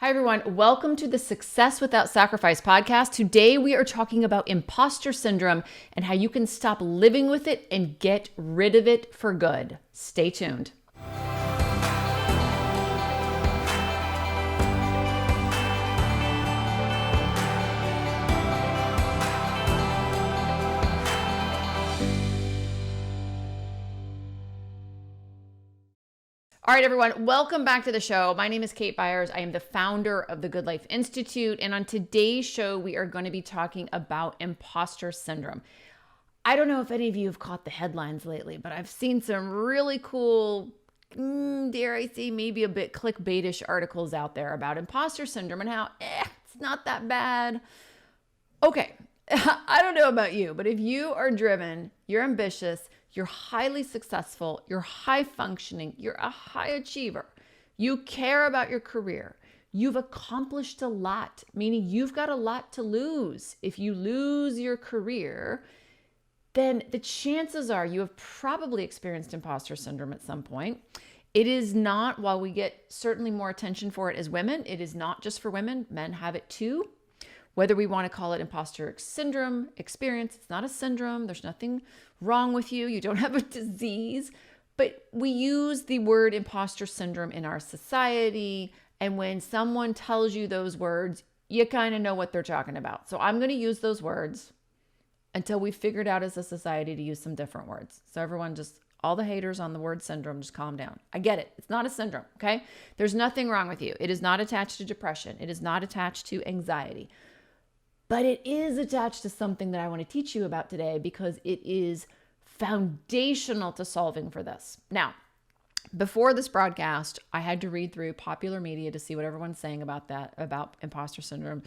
Hi, everyone. Welcome to the Success Without Sacrifice podcast. Today, we are talking about imposter syndrome and how you can stop living with it and get rid of it for good. Stay tuned. All right, everyone, welcome back to the show. My name is Kate Byers. I am the founder of the Good Life Institute. And on today's show, we are going to be talking about imposter syndrome. I don't know if any of you have caught the headlines lately, but I've seen some really cool, dare I say, maybe a bit clickbaitish articles out there about imposter syndrome and how it's not that bad. Okay, I don't know about you, but if you are driven, you're ambitious, you're highly successful, you're high functioning, you're a high achiever, you care about your career, you've accomplished a lot, meaning you've got a lot to lose. If you lose your career, then the chances are you have probably experienced imposter syndrome at some point. It is not, while we get certainly more attention for it as women, it is not just for women. Men have it too. Whether we want to call it imposter syndrome, experience, it's not a syndrome. There's nothing wrong with you. You don't have a disease. But we use the word imposter syndrome in our society. And when someone tells you those words, you kind of know what they're talking about. So I'm going to use those words until we figured out as a society to use some different words. So everyone just, all the haters on the word syndrome, just calm down. I get it. It's not a syndrome, okay? There's nothing wrong with you. It is not attached to depression. It is not attached to anxiety. But it is attached to something that I want to teach you about today because it is foundational to solving for this. Now, before this broadcast, I had to read through popular media to see what everyone's saying about that, about imposter syndrome.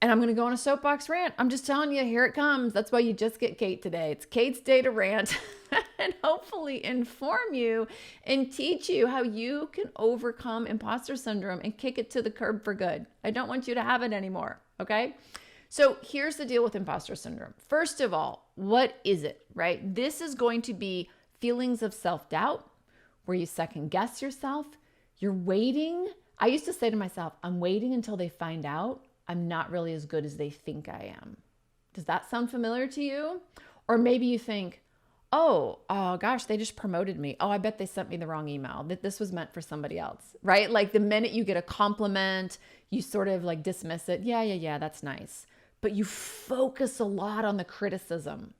And I'm going to go on a soapbox rant. I'm just telling you, here it comes. That's why you just get Kate today. It's Kate's day to rant and hopefully inform you and teach you how you can overcome imposter syndrome and kick it to the curb for good. I don't want you to have it anymore, okay? So here's the deal with imposter syndrome. First of all, what is it, right? This is going to be feelings of self-doubt where you second guess yourself. You're waiting. I used to say to myself, I'm waiting until they find out I'm not really as good as they think I am. Does that sound familiar to you? Or maybe you think, oh gosh, they just promoted me. Oh, I bet they sent me the wrong email, that this was meant for somebody else, right? Like the minute you get a compliment, you sort of like dismiss it. Yeah, that's nice. But you focus a lot on the criticism.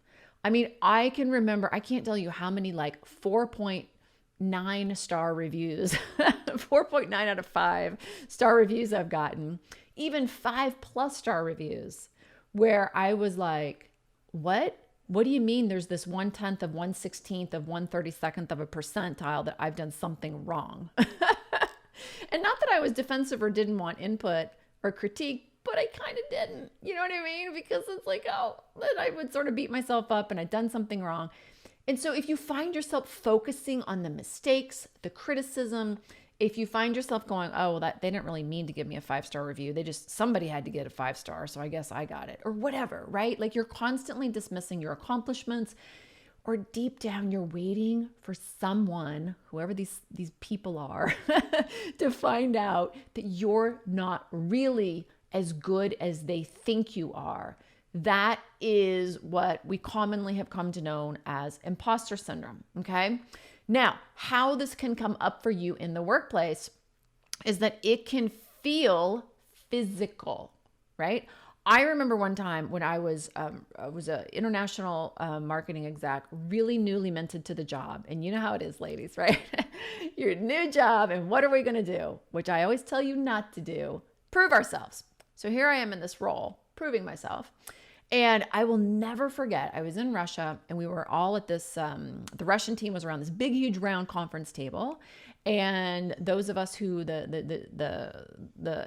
I mean, I can remember, I can't tell you how many like 4.9 star reviews, 4.9 out of 5 star reviews I've gotten, even 5+ star reviews where I was like, what? What do you mean there's this 1/10 of 1/16 of 1/32 of a percentile that I've done something wrong? And not that I was defensive or didn't want input or critique, but I kind of didn't, you know what I mean? Because it's like, oh, then I would sort of beat myself up and I'd done something wrong. And so if you find yourself focusing on the mistakes, the criticism, if you find yourself going, oh, well, that they didn't really mean to give me a 5-star review. Somebody had to get a 5-star, so I guess I got it, or whatever, right? Like you're constantly dismissing your accomplishments, or deep down you're waiting for someone, whoever these people are, to find out that you're not really as good as they think you are. That is what we commonly have come to know as imposter syndrome, okay? Now, how this can come up for you in the workplace is that it can feel physical, right? I remember one time when I was an international marketing exec, really newly minted to the job. And you know how it is, ladies, right? Your new job, and what are we going to do? Which I always tell you not to do. Prove ourselves. So here I am in this role, proving myself. And I will never forget, I was in Russia and we were all at this, the Russian team was around this big, huge round conference table. And those of us who, the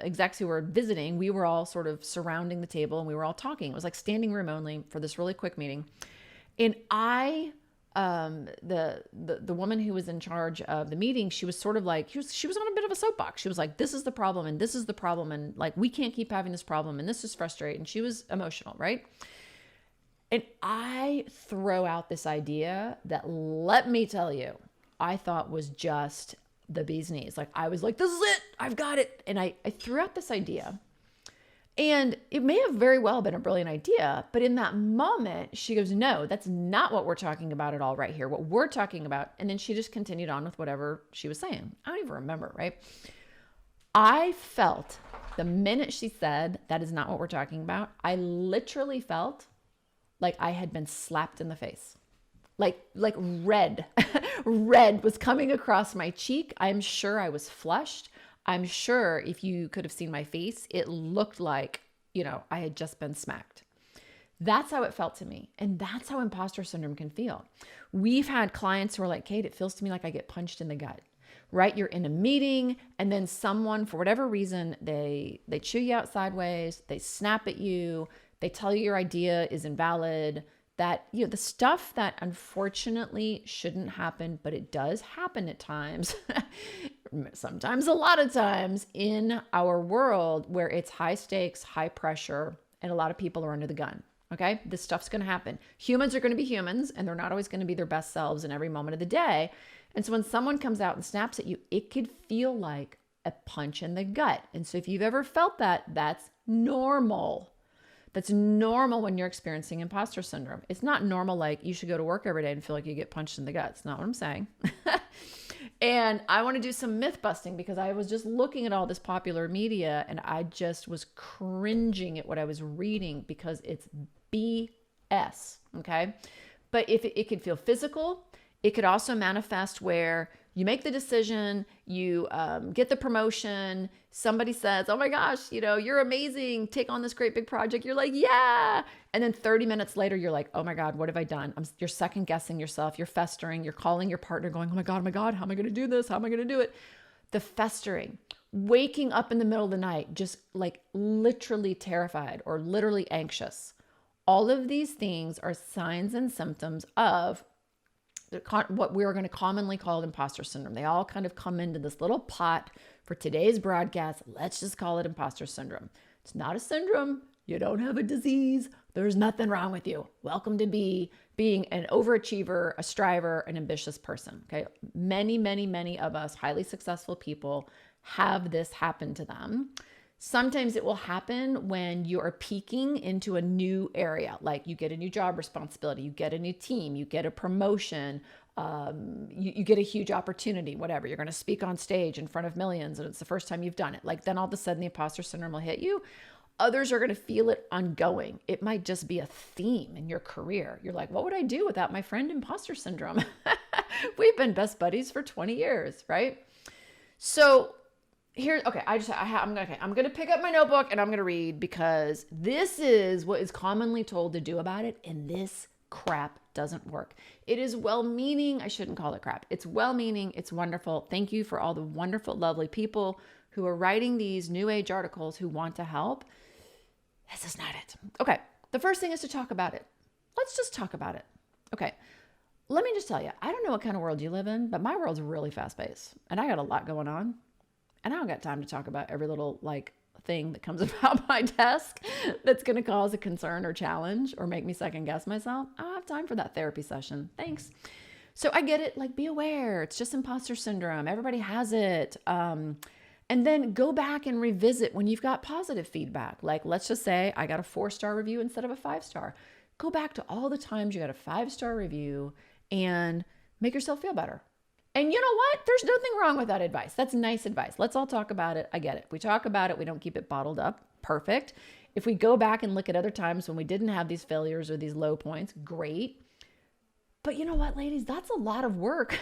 execs who were visiting, we were all sort of surrounding the table and we were all talking. It was like standing room only for this really quick meeting. And the woman who was in charge of the meeting, she was sort of like, she was on a bit of a soapbox. She was like, this is the problem and this is the problem. And like, we can't keep having this problem and this is frustrating. She was emotional, right? And I throw out this idea that, let me tell you, I thought was just the bee's knees. Like I was like, this is it. I've got it. And I threw out this idea. And it may have very well been a brilliant idea, but in that moment, she goes, no, that's not what we're talking about at all right here. What we're talking about. And then she just continued on with whatever she was saying. I don't even remember, right? I felt the minute she said, that is not what we're talking about, I literally felt like I had been slapped in the face. Like red, red was coming across my cheek. I'm sure I was flushed. I'm sure if you could have seen my face, it looked like, I had just been smacked. That's how it felt to me. And that's how imposter syndrome can feel. We've had clients who are like, Kate, it feels to me like I get punched in the gut, right? You're in a meeting and then someone, for whatever reason, they chew you out sideways, they snap at you, they tell you your idea is invalid, that, the stuff that unfortunately shouldn't happen, but it does happen at times, sometimes a lot of times in our world where it's high stakes, high pressure, and a lot of people are under the gun. Okay. This stuff's going to happen. Humans are going to be humans and they're not always going to be their best selves in every moment of the day. And so when someone comes out and snaps at you, it could feel like a punch in the gut. And so if you've ever felt that, that's normal. That's normal when you're experiencing imposter syndrome. It's not normal like you should go to work every day and feel like you get punched in the gut. It's not what I'm saying. And I want to do some myth busting because I was just looking at all this popular media and I just was cringing at what I was reading because it's BS. Okay. But if it could feel physical, it could also manifest where you make the decision, you get the promotion, somebody says, oh my gosh, you're amazing, take on this great big project. You're like, yeah. And then 30 minutes later, you're like, oh my God, what have I done? You're second guessing yourself. You're festering. You're calling your partner going, oh my God, how am I going to do this? How am I going to do it? The festering, waking up in the middle of the night, just like literally terrified or literally anxious. All of these things are signs and symptoms of what we're going to commonly call imposter syndrome. They all kind of come into this little pot for today's broadcast. Let's just call it imposter syndrome. It's not a syndrome. You don't have a disease. There's nothing wrong with you. Welcome to being an overachiever, a striver, an ambitious person. Okay. Many of us highly successful people have this happen to them. Sometimes it will happen when you are peaking into a new area, like you get a new job responsibility, you get a new team, you get a promotion, you get a huge opportunity, whatever. You're going to speak on stage in front of millions and it's the first time you've done it. Like then all of a sudden the imposter syndrome will hit you. Others are going to feel it ongoing. It might just be a theme in your career. You're like, what would I do without my friend imposter syndrome? We've been best buddies for 20 years, right? So I'm going to pick up my notebook and I'm going to read because this is what is commonly told to do about it. And this crap doesn't work. It is well-meaning. I shouldn't call it crap. It's well-meaning. It's wonderful. Thank you for all the wonderful, lovely people who are writing these new age articles who want to help. This is not it. Okay. The first thing is to talk about it. Let's just talk about it. Okay. Let me just tell you, I don't know what kind of world you live in, but my world's really fast-paced and I got a lot going on. And I don't got time to talk about every little thing that comes about my desk that's going to cause a concern or challenge or make me second guess myself. I don't have time for that therapy session. Thanks. So I get it. Be aware. It's just imposter syndrome. Everybody has it. And then go back and revisit when you've got positive feedback. Let's just say I got a 4-star review instead of a 5-star. Go back to all the times you got a 5-star review and make yourself feel better. And you know what? There's nothing wrong with that advice. That's nice advice. Let's all talk about it. I get it. We talk about it. We don't keep it bottled up. Perfect. If we go back and look at other times when we didn't have these failures or these low points, great. But you know what, ladies? That's a lot of work.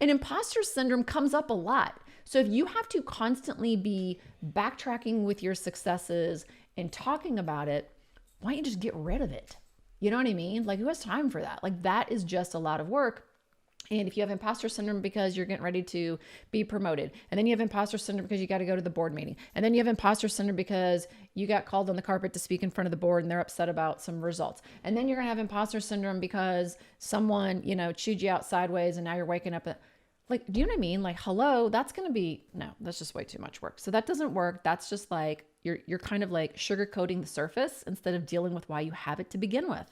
And imposter syndrome comes up a lot. So if you have to constantly be backtracking with your successes and talking about it, why don't you just get rid of it? You know what I mean? Who has time for that? That is just a lot of work. And if you have imposter syndrome because you're getting ready to be promoted, and then you have imposter syndrome because you got to go to the board meeting, and then you have imposter syndrome because you got called on the carpet to speak in front of the board and they're upset about some results. And then you're going to have imposter syndrome because someone, chewed you out sideways and now you're waking up. Do you know what I mean? Hello, that's just way too much work. So that doesn't work. That's just you're kind of sugarcoating the surface instead of dealing with why you have it to begin with.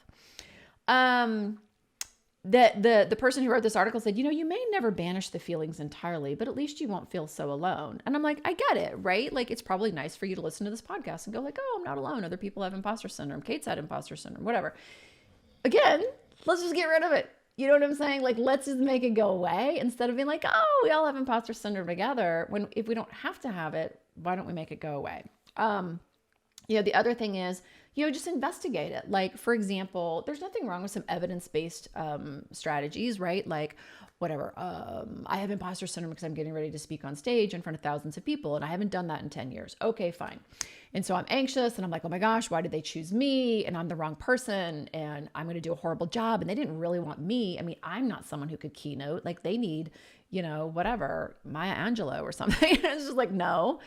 the person who wrote this article said, you may never banish the feelings entirely, but at least you won't feel so alone. And I'm like, I get it, right? Like, it's probably nice for you to listen to this podcast and go like, oh, I'm not alone. Other people have imposter syndrome. Kate's had imposter syndrome, whatever. Again, let's just get rid of it. You know what I'm saying? Like, let's just make it go away instead of being like, oh, we all have imposter syndrome together. If we don't have to have it, why don't we make it go away? The other thing is, just investigate it. Like, for example, there's nothing wrong with some evidence-based strategies, right? Like, whatever, I have imposter syndrome because I'm getting ready to speak on stage in front of thousands of people, and I haven't done that in 10 years. Okay, fine. And so I'm anxious, and I'm like, oh my gosh, why did they choose me? And I'm the wrong person, and I'm going to do a horrible job, and they didn't really want me. I mean, I'm not someone who could keynote. Like, they need, whatever, Maya Angelou or something. It's just like, no.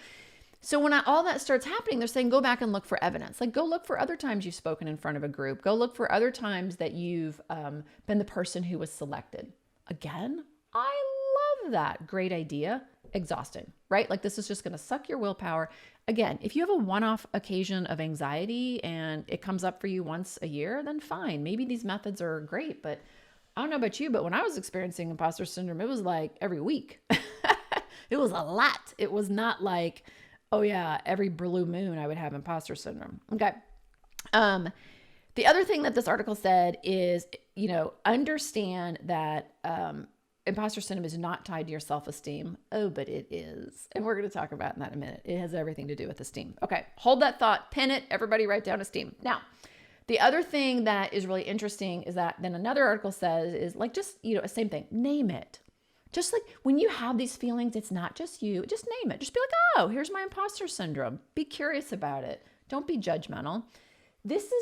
So when all that starts happening, they're saying, go back and look for evidence. Like, go look for other times you've spoken in front of a group. Go look for other times that you've been the person who was selected. Again, I love that. Great idea. Exhausting, right? Like, this is just going to suck your willpower. Again, if you have a one-off occasion of anxiety and it comes up for you once a year, then fine. Maybe these methods are great, but I don't know about you, but when I was experiencing imposter syndrome, it was like every week. It was a lot. It was not like, oh yeah, every blue moon I would have imposter syndrome. Okay. The other thing that this article said is, understand that imposter syndrome is not tied to your self-esteem. Oh, but it is. And we're going to talk about that in a minute. It has everything to do with esteem. Okay. Hold that thought, pin it, everybody write down esteem. Now, the other thing that is really interesting is that then another article says is like, just, same thing, name it. Just like when you have these feelings, it's not just you. Just name it. Just be like, oh, here's my imposter syndrome. Be curious about it. Don't be judgmental. This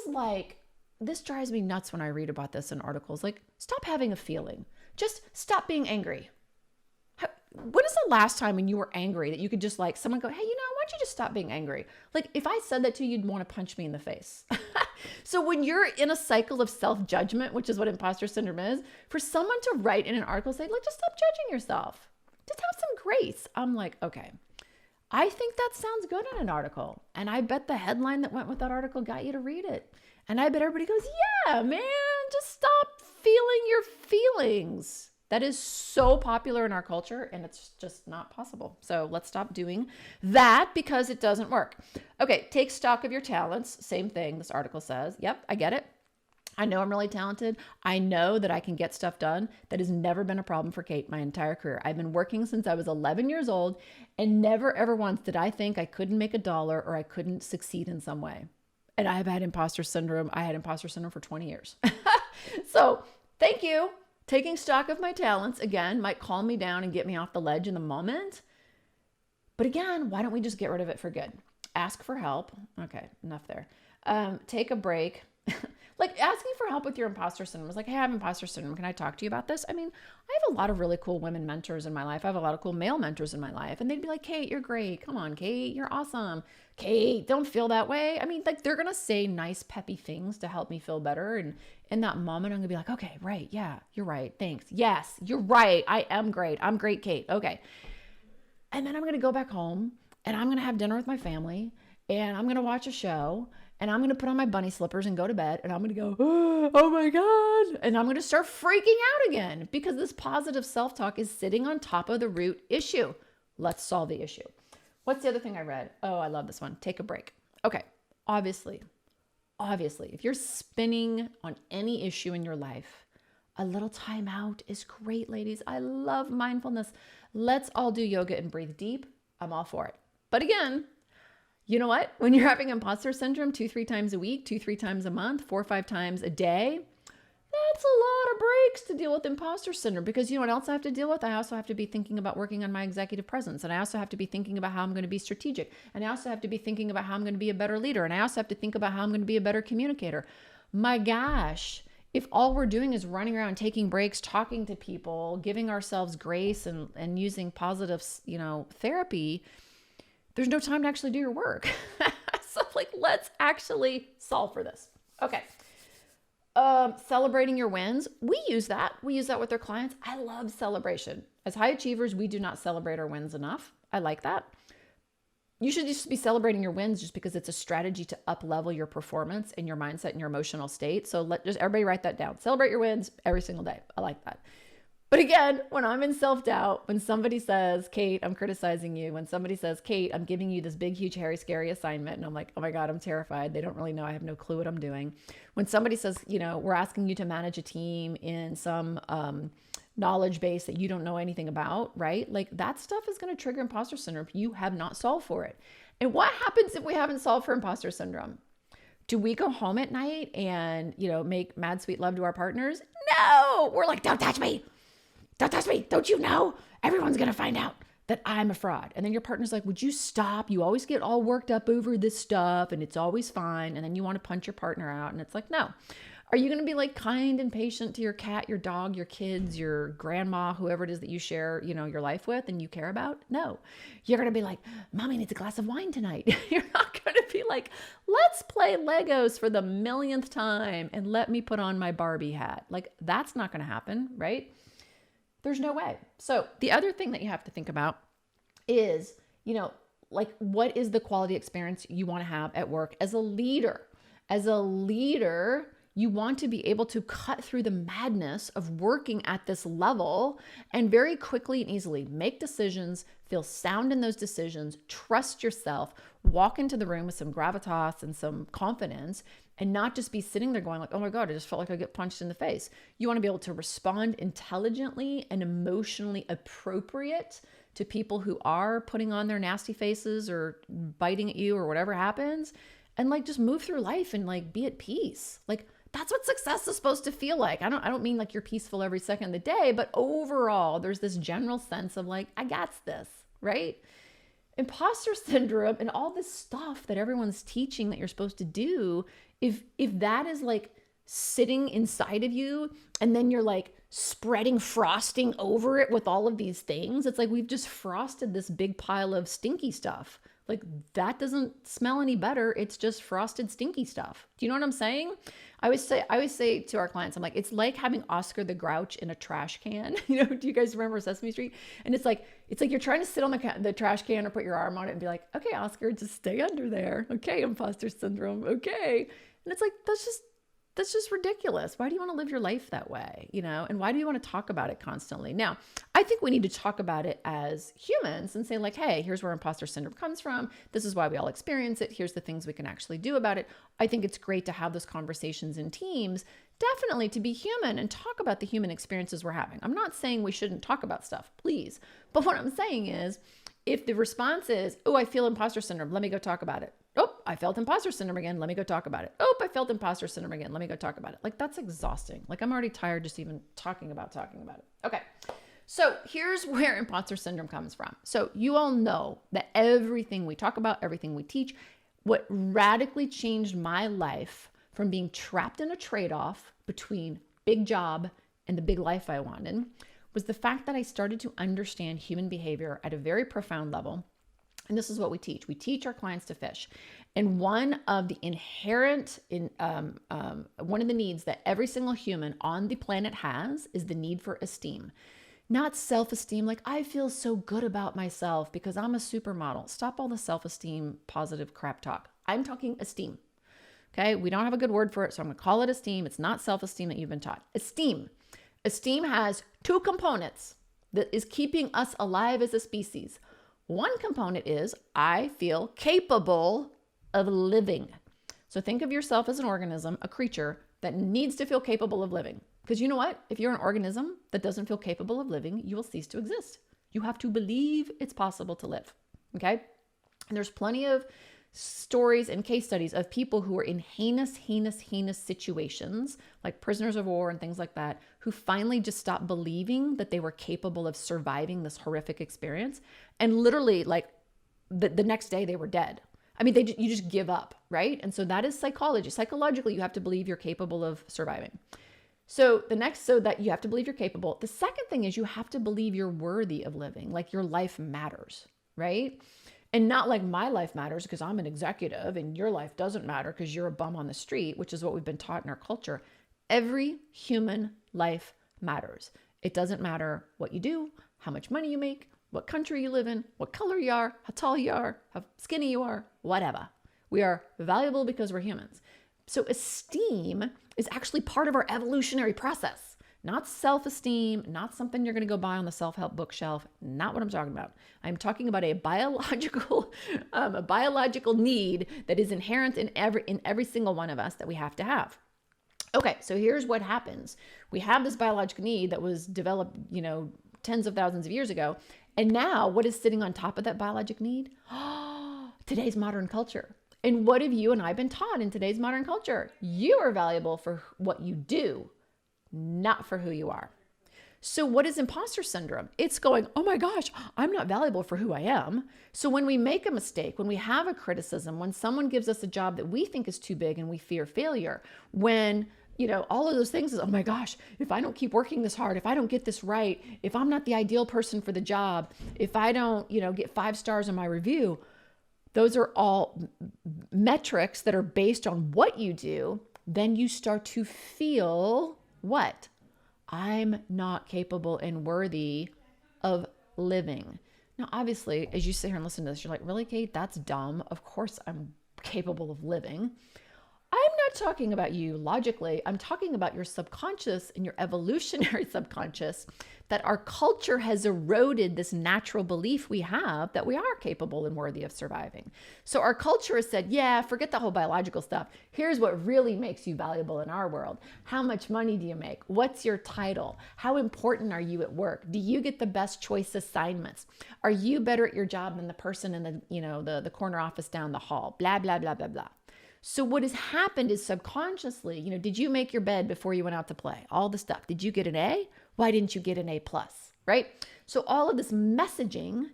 drives me nuts when I read about this in articles. Like, stop having a feeling. Just stop being angry. When is the last time when you were angry that you could just like someone go, hey, why don't you just stop being angry? Like, if I said that to you, you'd want to punch me in the face. So when you're in a cycle of self-judgment, which is what imposter syndrome is, for someone to write in an article, say, like, just stop judging yourself. Just have some grace. I'm like, okay, I think that sounds good in an article. And I bet the headline that went with that article got you to read it. And I bet everybody goes, yeah, man, just stop feeling your feelings. That is so popular in our culture, and it's just not possible. So let's stop doing that because it doesn't work. Okay, take stock of your talents. Same thing this article says. Yep, I get it. I know I'm really talented. I know that I can get stuff done. That has never been a problem for Kate my entire career. I've been working since I was 11 years old, and never ever once did I think I couldn't make $1 or I couldn't succeed in some way. And I've had imposter syndrome. I had imposter syndrome for 20 years. So thank you. Taking stock of my talents, again, might calm me down and get me off the ledge in the moment. But again, why don't we just get rid of it for good? Ask for help. Okay, enough there. Take a break. Like, asking for help with your imposter syndrome is like, hey, I have imposter syndrome. Can I talk to you about this? I mean, I have a lot of really cool women mentors in my life. I have a lot of cool male mentors in my life. And they'd be like, Kate, you're great. Come on, Kate, you're awesome. Kate, don't feel that way. I mean, like, they're going to say nice, peppy things to help me feel better. And in that moment, I'm going to be like, okay, right. Yeah, you're right. Thanks. Yes, you're right. I am great. I'm great, Kate. Okay. And then I'm going to go back home and I'm going to have dinner with my family and I'm going to watch a show. And I'm going to put on my bunny slippers and go to bed. And I'm going to go, oh my God. And I'm going to start freaking out again because this positive self-talk is sitting on top of the root issue. Let's solve the issue. What's the other thing I read? Oh, I love this one. Take a break. Okay. Obviously, if you're spinning on any issue in your life, a little time out is great, ladies. I love mindfulness. Let's all do yoga and breathe deep. I'm all for it. But again, you know what? When you're having imposter syndrome 2-3 times a week, 2-3 times a month, 4-5 times a day, that's a lot of breaks to deal with imposter syndrome because you know what else I have to deal with? I also have to be thinking about working on my executive presence. And I also have to be thinking about how I'm going to be strategic. And I also have to be thinking about how I'm going to be a better leader. And I also have to think about how I'm going to be a better communicator. My gosh, if all we're doing is running around, taking breaks, talking to people, giving ourselves grace and using positive, therapy, there's no time to actually do your work. So let's actually solve for this. Okay. Celebrating your wins. We use that. We use that with our clients. I love celebration. As high achievers, we do not celebrate our wins enough. I like that. you should just be celebrating your wins just because it's a strategy to up level your performance and your mindset and your emotional state. So just everybody write that down. Celebrate your wins every single day. I like that. But again, when I'm in self-doubt, when somebody says, Kate, I'm criticizing you. When somebody says, Kate, I'm giving you this big, huge, hairy, scary assignment. And I'm like, oh my God, I'm terrified. They don't really know. I have no clue what I'm doing. When somebody says, we're asking you to manage a team in some knowledge base that you don't know anything about, right? Like that stuff is going to trigger imposter syndrome if you have not solved for it. And what happens if we haven't solved for imposter syndrome? Do we go home at night and, make mad sweet love to our partners? No, we're like, don't touch me. Don't touch me. Don't you know? Everyone's going to find out that I'm a fraud. And then your partner's like, would you stop? You always get all worked up over this stuff and it's always fine. And then you want to punch your partner out. And it's like, no. Are you going to be like kind and patient to your cat, your dog, your kids, your grandma, whoever it is that you share, your life with and you care about? No. You're going to be like, Mommy needs a glass of wine tonight. You're not going to be like, let's play Legos for the millionth time and let me put on my Barbie hat. Like that's not going to happen, right? There's no way. So the other thing that you have to think about is, what is the quality experience you want to have at work as a leader? As a leader, you want to be able to cut through the madness of working at this level and very quickly and easily make decisions, feel sound in those decisions, trust yourself, walk into the room with some gravitas and some confidence, and not just be sitting there going like, oh my God, I just felt like I get punched in the face. You want to be able to respond intelligently and emotionally appropriate to people who are putting on their nasty faces or biting at you or whatever happens, and like just move through life and like be at peace. Like that's what success is supposed to feel like. I don't mean like you're peaceful every second of the day, but overall there's this general sense of like, I got this, right? Imposter syndrome and all this stuff that everyone's teaching that you're supposed to do, if that is like sitting inside of you and then you're like spreading frosting over it with all of these things, it's like we've just frosted this big pile of stinky stuff. Like that doesn't smell any better. It's just frosted stinky stuff. Do you know what I'm saying? I always say to our clients, I'm like, it's like having Oscar the Grouch in a trash can. Do you guys remember Sesame Street? And it's like you're trying to sit on the trash can or put your arm on it and be like, okay, Oscar, just stay under there. Okay, imposter syndrome. Okay. And it's like, that's just ridiculous. Why do you want to live your life that way? And why do you want to talk about it constantly? Now, I think we need to talk about it as humans and say like, hey, here's where imposter syndrome comes from. This is why we all experience it. Here's the things we can actually do about it. I think it's great to have those conversations in teams, definitely to be human and talk about the human experiences we're having. I'm not saying we shouldn't talk about stuff, please. But what I'm saying is, if the response is, oh, I feel imposter syndrome, let me go talk about it. Oh, I felt imposter syndrome again. Let me go talk about it. Oh, I felt imposter syndrome again. Let me go talk about it. Like that's exhausting. Like I'm already tired just even talking about it. Okay. So here's where imposter syndrome comes from. So you all know that everything we talk about, everything we teach, what radically changed my life from being trapped in a trade-off between big job and the big life I wanted was the fact that I started to understand human behavior at a very profound level. And this is what we teach. We teach our clients to fish. And one of the inherent, one of the needs that every single human on the planet has is the need for esteem. Not self-esteem, like I feel so good about myself because I'm a supermodel. Stop all the self-esteem, positive crap talk. I'm talking esteem. Okay, we don't have a good word for it, so I'm gonna call it esteem. It's not self-esteem that you've been taught. Esteem. Esteem has two components that is keeping us alive as a species. One component is I feel capable of living. So think of yourself as an organism, a creature that needs to feel capable of living. Because you know what? If you're an organism that doesn't feel capable of living, you will cease to exist. You have to believe it's possible to live. Okay? And there's plenty of stories and case studies of people who are in heinous situations, like prisoners of war and things like that, who finally just stopped believing that they were capable of surviving this horrific experience. And literally, like the next day they were dead. I mean, you just give up, right? And so that is psychology. Psychologically, you have to believe you're capable of surviving. So that you have to believe you're capable. The second thing is you have to believe you're worthy of living, like your life matters, right? And not like my life matters because I'm an executive and your life doesn't matter because you're a bum on the street, which is what we've been taught in our culture. Every human life matters. It doesn't matter what you do, how much money you make, what country you live in, what color you are, how tall you are, how skinny you are, whatever. We are valuable because we're humans. So esteem is actually part of our evolutionary process, not self-esteem, not something you're going to go buy on the self-help bookshelf. Not what I'm talking about. I'm talking about a biological need that is inherent in every single one of us that we have to have. Okay, so here's what happens. We have this biological need that was developed, tens of thousands of years ago. And now what is sitting on top of that biological need? Today's modern culture. And what have you and I been taught in today's modern culture? You are valuable for what you do, not for who you are. So what is imposter syndrome? It's going, oh my gosh, I'm not valuable for who I am. So when we make a mistake, when we have a criticism, when someone gives us a job that we think is too big and we fear failure, when all of those things is, oh my gosh, if I don't keep working this hard, if I don't get this right, if I'm not the ideal person for the job, if I don't, get 5 stars on my review, those are all metrics that are based on what you do. Then you start to feel what? I'm not capable and worthy of living. Now, obviously, as you sit here and listen to this, you're like, really, Kate? That's dumb. Of course I'm capable of living. I'm not talking about you logically. I'm talking about your subconscious and your evolutionary subconscious, that our culture has eroded this natural belief we have that we are capable and worthy of surviving. So our culture has said, yeah, forget the whole biological stuff. Here's what really makes you valuable in our world. How much money do you make? What's your title? How important are you at work? Do you get the best choice assignments? Are you better at your job than the person in the corner office down the hall? Blah, blah, blah, blah, blah. So what has happened is subconsciously, did you make your bed before you went out to play? All the stuff. Did you get an A? Why didn't you get an A+, right? So all of this messaging,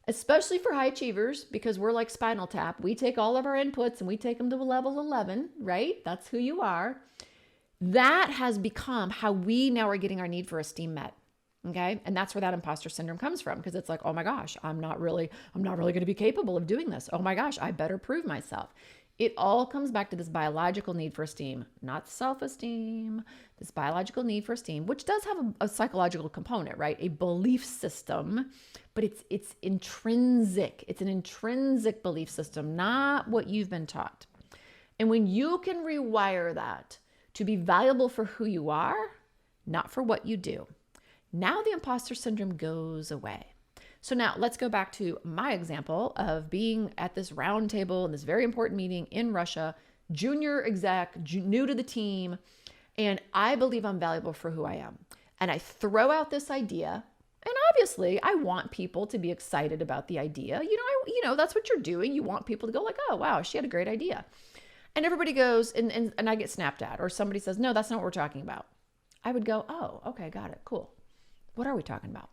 especially for high achievers, because we're like Spinal Tap, we take all of our inputs and we take them to a level 11, right? That's who you are. That has become how we now are getting our need for esteem met. Okay. And that's where that imposter syndrome comes from, because it's like, oh my gosh, I'm not really going to be capable of doing this. Oh my gosh, I better prove myself. It all comes back to this biological need for esteem, not self-esteem, this biological need for esteem, which does have a psychological component, right? A belief system, but it's intrinsic. It's an intrinsic belief system, not what you've been taught. And when you can rewire that to be valuable for who you are, not for what you do, now the imposter syndrome goes away. So now let's go back to my example of being at this round table in this very important meeting in Russia, junior exec, new to the team, and I believe I'm valuable for who I am. And I throw out this idea, and obviously I want people to be excited about the idea. That's what you're doing. You want people to go like, oh, wow, she had a great idea. And everybody goes, and I get snapped at, or somebody says, no, that's not what we're talking about. I would go, oh, okay, got it, cool. What are we talking about?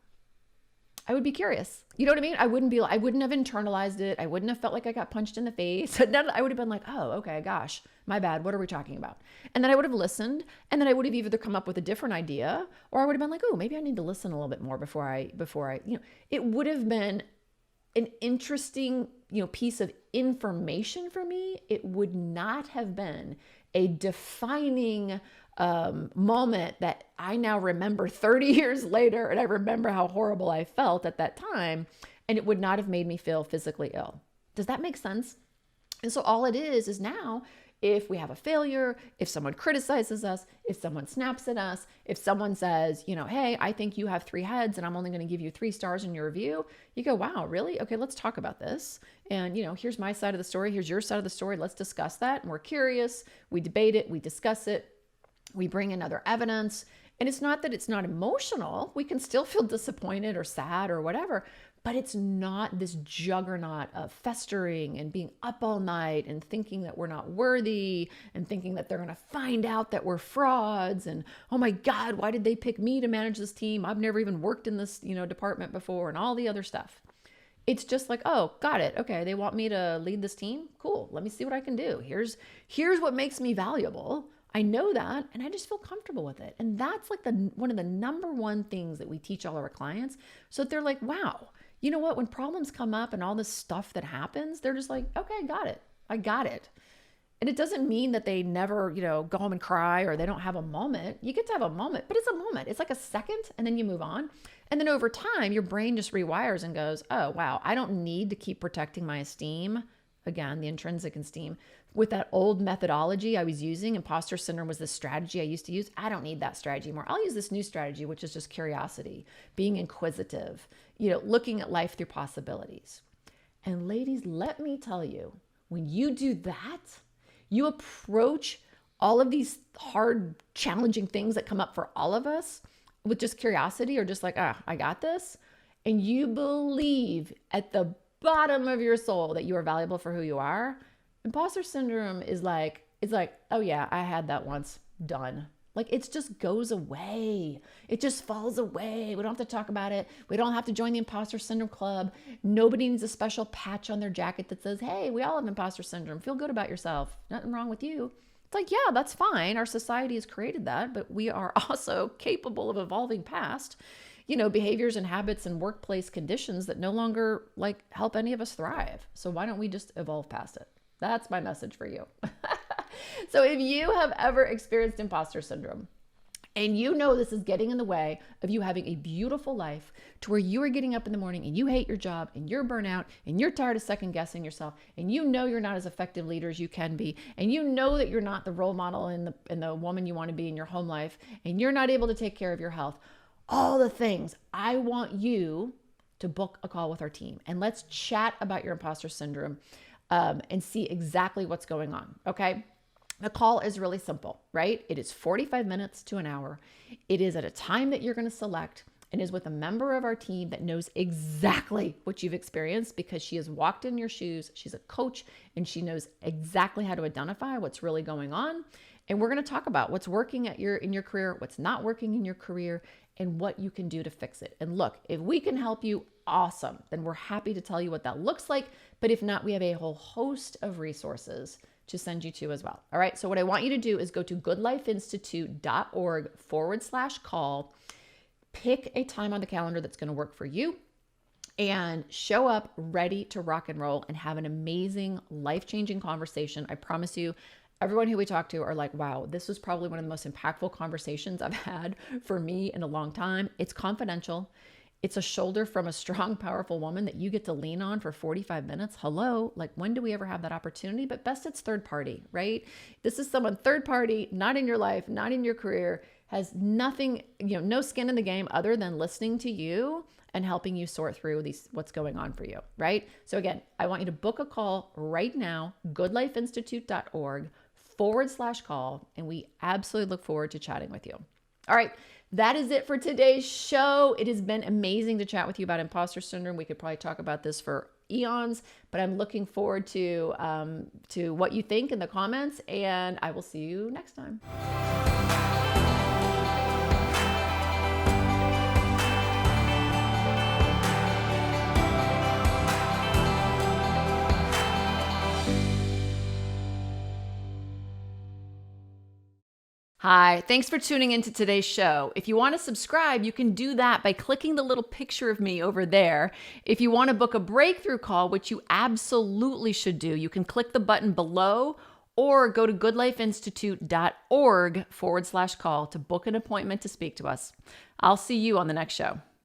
I would be curious. You know what I mean? I wouldn't have internalized it. I wouldn't have felt like I got punched in the face. I would have been like, oh, okay, gosh, my bad. What are we talking about? And then I would have listened, and then I would have either come up with a different idea, or I would have been like, oh, maybe I need to listen a little bit more before I, it would have been an interesting, piece of information for me. It would not have been a defining moment that I now remember 30 years later, and I remember how horrible I felt at that time, and it would not have made me feel physically ill. Does that make sense? And so all it is now, if we have a failure, if someone criticizes us, if someone snaps at us, if someone says, hey, I think you have 3 heads and I'm only going to give you 3 stars in your review, you go, wow, really? Okay, let's talk about this. And, here's my side of the story. Here's your side of the story. Let's discuss that. And we're curious. We debate it. We discuss it. We bring in other evidence. And it's not that it's not emotional. We can still feel disappointed or sad or whatever, but it's not this juggernaut of festering and being up all night and thinking that we're not worthy and thinking that they're going to find out that we're frauds. And, oh my God, why did they pick me to manage this team? I've never even worked in this, department before, and all the other stuff. It's just like, oh, got it. Okay, they want me to lead this team. Cool. Let me see what I can do. Here's what makes me valuable. I know that, and I just feel comfortable with it. And that's like one of the number one things that we teach all our clients, so that they're like, wow, you know what? When problems come up and all this stuff that happens, they're just like, okay, got it. I got it. And it doesn't mean that they never, go home and cry or they don't have a moment. You get to have a moment, but it's a moment. It's like a second and then you move on. And then over time, your brain just rewires and goes, oh, wow, I don't need to keep protecting my esteem. Again, the intrinsic esteem. With that old methodology I was using, imposter syndrome was the strategy I used to use. I don't need that strategy anymore. I'll use this new strategy, which is just curiosity, being inquisitive, looking at life through possibilities. And ladies, let me tell you, when you do that, you approach all of these hard, challenging things that come up for all of us with just curiosity or just like, I got this. And you believe at the bottom of your soul that you are valuable for who you are. Imposter syndrome is like, it's like, oh yeah, I had that once, done. Like it just goes away. It just falls away. We don't have to talk about it. We don't have to join the imposter syndrome club. Nobody needs a special patch on their jacket that says, hey, we all have imposter syndrome. Feel good about yourself. Nothing wrong with you. It's like, yeah, that's fine. Our society has created that, but we are also capable of evolving past, behaviors and habits and workplace conditions that no longer help any of us thrive. So why don't we just evolve past it? That's my message for you. So if you have ever experienced imposter syndrome and this is getting in the way of you having a beautiful life to where you are getting up in the morning and you hate your job and you're burnout and you're tired of second guessing yourself and you're not as effective leader as you can be and that you're not the role model and the woman you want to be in your home life and you're not able to take care of your health, all the things, I want you to book a call with our team and let's chat about your imposter syndrome and see exactly what's going on, okay? The call is really simple, right? It is 45 minutes to an hour. It is at a time that you're going to select and is with a member of our team that knows exactly what you've experienced because she has walked in your shoes. She's a coach and she knows exactly how to identify what's really going on. And we're going to talk about what's working in your career, what's not working in your career, and what you can do to fix it. And look, if we can help you, awesome. Then we're happy to tell you what that looks like. But if not, we have a whole host of resources to send you to as well. All right. So what I want you to do is go to goodlifeinstitute.org/call, pick a time on the calendar that's going to work for you and show up ready to rock and roll and have an amazing life-changing conversation. I promise you, everyone who we talk to are like, wow, this was probably one of the most impactful conversations I've had for me in a long time. It's confidential. It's a shoulder from a strong, powerful woman that you get to lean on for 45 minutes. Hello, when do we ever have that opportunity? But best it's third party, right? This is someone third party, not in your life, not in your career, has nothing, no skin in the game other than listening to you and helping you sort through what's going on for you, right? So again, I want you to book a call right now, goodlifeinstitute.org/call, and we absolutely look forward to chatting with you. All right. That is it for today's show. It has been amazing to chat with you about imposter syndrome. We could probably talk about this for eons, but I'm looking forward to what you think in the comments, and I will see you next time. Hi, thanks for tuning into today's show. If you want to subscribe, you can do that by clicking the little picture of me over there. If you want to book a breakthrough call, which you absolutely should do, you can click the button below or go to goodlifeinstitute.org/call to book an appointment to speak to us. I'll see you on the next show.